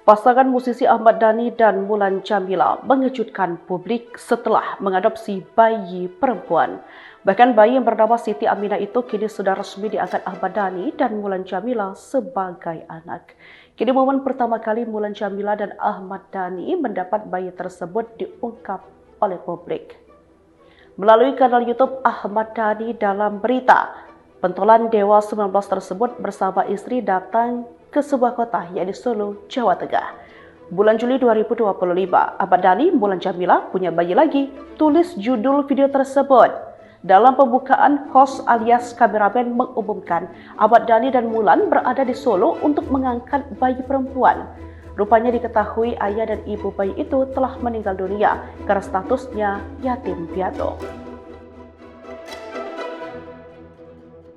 Pasangan musisi Ahmad Dhani dan Mulan Jamila mengejutkan publik setelah mengadopsi bayi perempuan. Bahkan bayi yang bernama Siti Aminah itu kini sudah resmi diangkat Ahmad Dhani dan Mulan Jamila sebagai anak. Kini momen pertama kali Mulan Jamila dan Ahmad Dhani mendapat bayi tersebut diungkap oleh publik. Melalui kanal YouTube Ahmad Dhani dalam berita, pentolan Dewa 19 tersebut bersama istri datang ke sebuah kota yaitu Solo, Jawa Tengah. Bulan Juli 2025, Ahmad Dhani, Mulan Jamila punya bayi lagi, tulis judul video tersebut. Dalam pembukaan, host alias kameramen mengumumkan Ahmad Dhani dan Mulan berada di Solo untuk mengangkat bayi perempuan. Rupanya diketahui ayah dan ibu bayi itu telah meninggal dunia karena statusnya yatim piatu.